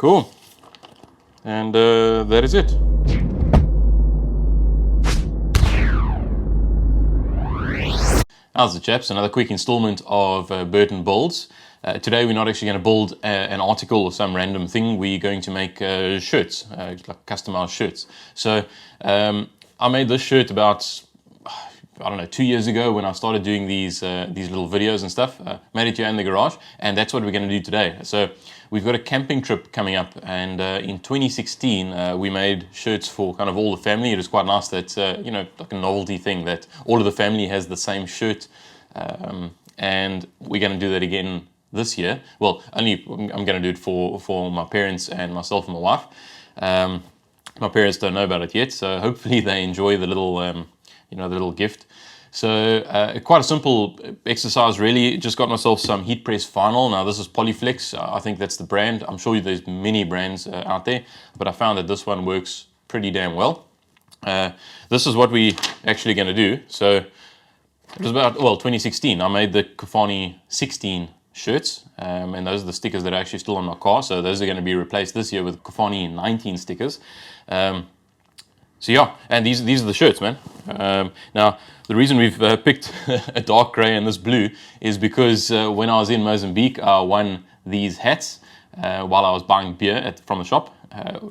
Cool. And that is it. How's it, chaps? Another quick installment of Burton Builds. Today we're not actually going to build an article or some random thing. We're going to make shirts, like customized shirts. So I made this shirt about, I don't know, 2 years ago when I started doing these little videos and stuff. Made it here in the garage, and that's what we're going to do today. So we've got a camping trip coming up, and in 2016 we made shirts for kind of all the family. It was quite nice that, you know, like a novelty thing that all of the family has the same shirt, and we're going to do that again this year. Well, only I'm going to do it for my parents and myself and my wife. My parents don't know about it yet, so hopefully they enjoy the little, you know, the little gift. So quite a simple exercise, really. Just got myself some heat press vinyl. Now this is Polyflex. I think that's the brand. I'm sure there's many brands out there, but I found that this one works pretty damn well. This is what we actually going to do. So it was about, well, 2016. I made the Kafani 16 shirts, and those are the stickers that are actually still on my car. So those are going to be replaced this year with Kafani 19 stickers. So yeah, and these are the shirts, man. Now, the reason we've picked a dark grey and this blue is because when I was in Mozambique, I won these hats while I was buying beer from the shop.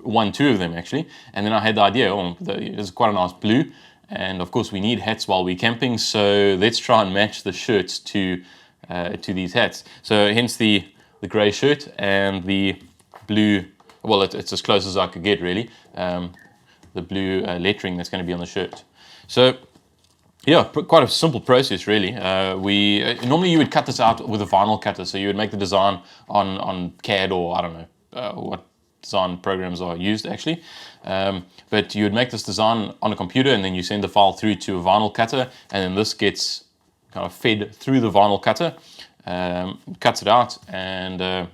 Won 2 of them, actually. And then I had the idea, oh, it's quite a nice blue. And of course, we need hats while we're camping, so let's try and match the shirts to these hats. So hence the grey shirt and the blue, well, it's as close as I could get, really. The blue lettering that's going to be on the shirt. So yeah, quite a simple process, really. Normally you would cut this out with a vinyl cutter, so you would make the design on CAD, or I don't know what design programs are used actually, but you would make this design on a computer, and then you send the file through to a vinyl cutter, and then this gets kind of fed through the vinyl cutter, cuts it out, and I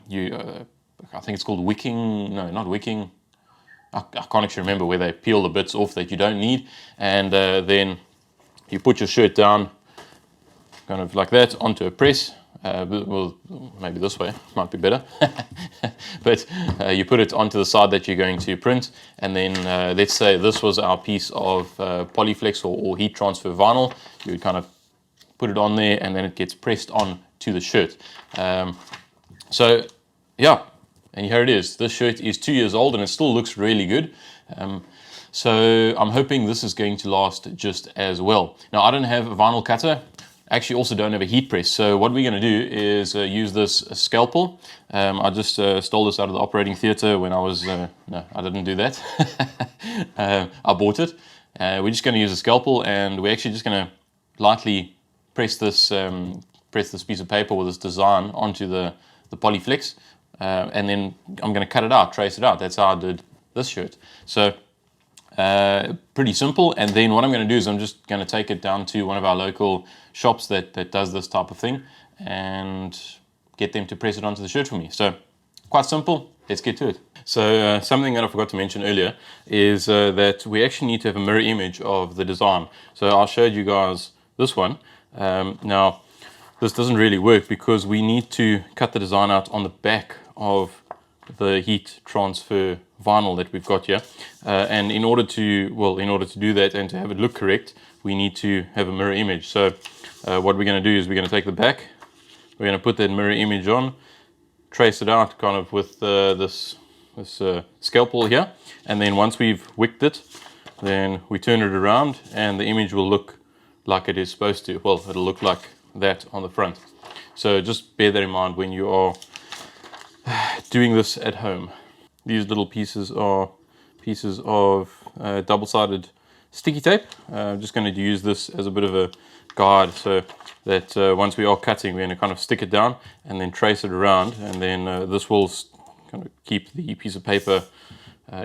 think it's called wicking. No, not wicking. I can't actually remember, where they peel the bits off that you don't need, and then you put your shirt down kind of like that onto a press. Well, maybe this way might be better. But you put it onto the side that you're going to print, and then let's say this was our piece of Polyflex or heat transfer vinyl. You would kind of put it on there, and then it gets pressed on to the shirt. So yeah. And here it is. This shirt is 2 years old and it still looks really good. So I'm hoping this is going to last just as well. Now, I don't have a vinyl cutter. I actually also don't have a heat press. So what we're going to do is use this scalpel. I just stole this out of the operating theatre when I was... no, I didn't do that. I bought it. We're just going to use a scalpel, and we're actually just going to lightly press this piece of paper with this design onto the Polyflex. And then I'm going to cut it out, trace it out. That's how I did this shirt. So pretty simple. And then what I'm going to do is I'm just going to take it down to one of our local shops that does this type of thing, and get them to press it onto the shirt for me. So quite simple. Let's get to it. So something that I forgot to mention earlier is that we actually need to have a mirror image of the design. So I showed you guys this one. Now, this doesn't really work because we need to cut the design out on the back of the heat transfer vinyl that we've got here. And in order to do that and to have it look correct, we need to have a mirror image. So what we're going to do is we're going to take the back, we're going to put that mirror image on, trace it out kind of with this scalpel here. And then once we've wicked it, then we turn it around and the image will look like it is supposed to. Well, it'll look like that on the front. So just bear that in mind when you are doing this at home. These little pieces are pieces of double-sided sticky tape. I'm just going to use this as a bit of a guide, so that once we are cutting, we're going to kind of stick it down and then trace it around, and then this will kind of keep the piece of paper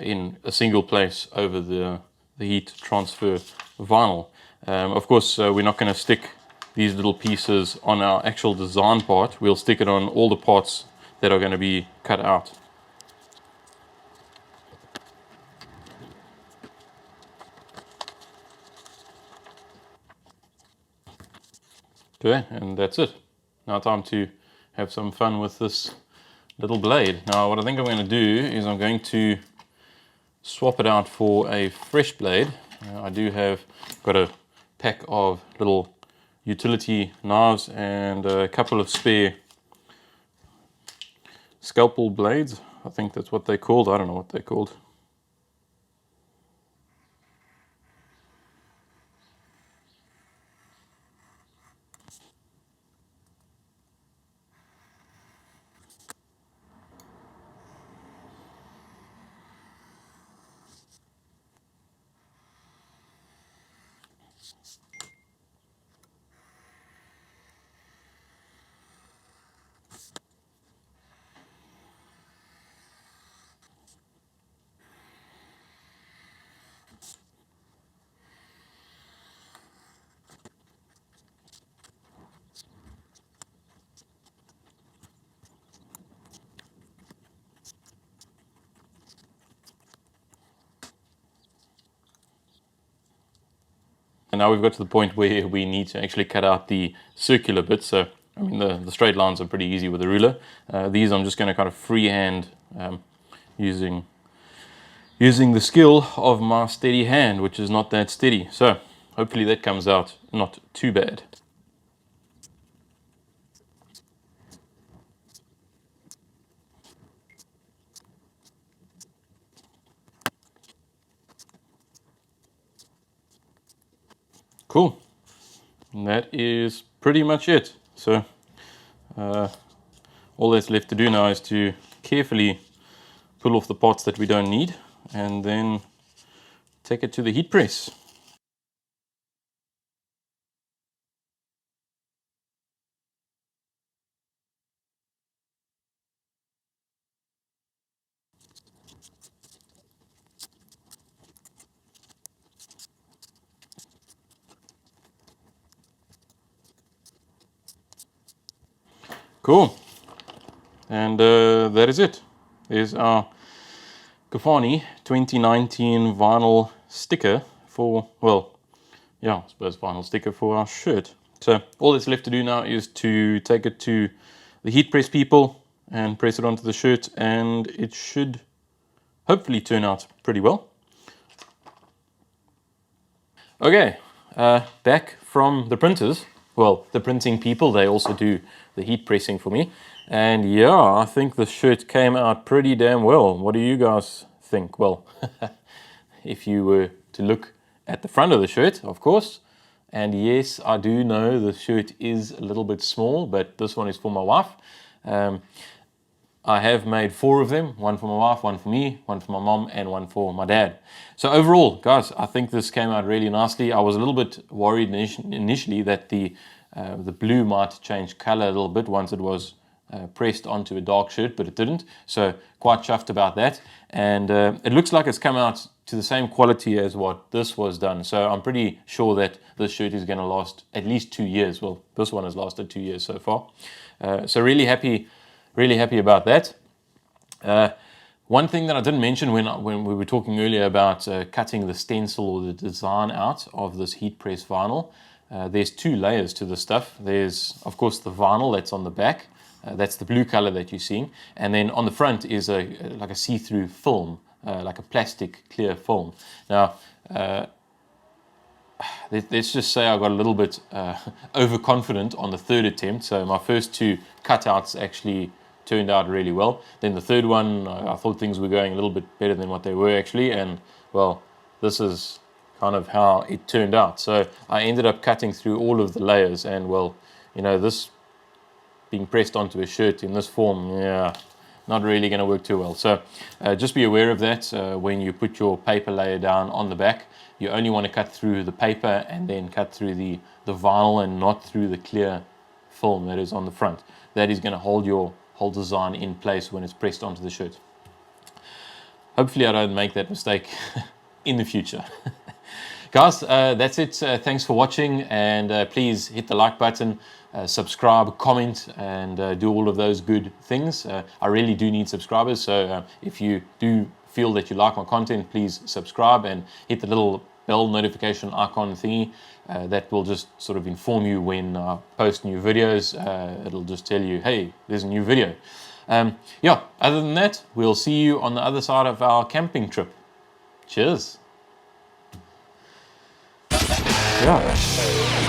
in a single place over the heat transfer vinyl. Of course, we're not going to stick these little pieces on our actual design part. We'll stick it on all the parts that are going to be cut out. Okay, and that's it. Now time to have some fun with this little blade. Now what I think I'm going to do is I'm going to swap it out for a fresh blade. I do have got a pack of little utility knives and a couple of spare scalpel blades. I think that's what they're called. I don't know what they're called. And now we've got to the point where we need to actually cut out the circular bits. So, I mean, the straight lines are pretty easy with a ruler. These I'm just going to kind of freehand using the skill of my steady hand, which is not that steady. So, hopefully that comes out not too bad. Cool. And that is pretty much it. So all that's left to do now is to carefully pull off the parts that we don't need and then take it to the heat press. Cool. And that is it. There's our Kafani 2019 vinyl sticker for, well, yeah, I suppose vinyl sticker for our shirt. So all that's left to do now is to take it to the heat press people and press it onto the shirt, and it should hopefully turn out pretty well. Okay, back from the printers. Well, the printing people, they also do the heat pressing for me. And yeah, I think the shirt came out pretty damn well. What do you guys think? Well, if you were to look at the front of the shirt, of course. And yes, I do know the shirt is a little bit small, but this one is for my wife. I have made 4 of them, one for my wife, one for me, one for my mom, and one for my dad. So overall, guys, I think this came out really nicely. I was a little bit worried initially that the blue might change color a little bit once it was pressed onto a dark shirt, but it didn't. So quite chuffed about that. And it looks like it's come out to the same quality as what this was done. So I'm pretty sure that this shirt is going to last at least 2 years. Well, this one has lasted 2 years so far. So really happy about that. One thing that I didn't mention when we were talking earlier about cutting the stencil or the design out of this heat press vinyl, there's 2 layers to this stuff. There's, of course, the vinyl that's on the back. That's the blue color that you're seeing. And then on the front is like a see-through film, like a plastic clear film. Now, let's just say I got a little bit overconfident on the 3rd attempt. So my first 2 cutouts actually turned out really well. Then the 3rd one, I thought things were going a little bit better than what they were actually. And well, this is kind of how it turned out. So I ended up cutting through all of the layers, and well, you know, this being pressed onto a shirt in this form, yeah, not really going to work too well. So just be aware of that when you put your paper layer down on the back. You only want to cut through the paper and then cut through the vinyl and not through the clear film that is on the front. That is going to hold your whole design in place when it's pressed onto the shirt. Hopefully I don't make that mistake in the future. Guys, that's it. Thanks for watching, and please hit the like button, subscribe, comment, and do all of those good things. I really do need subscribers, so if you do feel that you like my content, please subscribe and hit the little bell notification icon thingy. That will just sort of inform you when I post new videos. It'll just tell you, hey, there's a new video. Yeah, other than that, we'll see you on the other side of our camping trip. Cheers. Ja.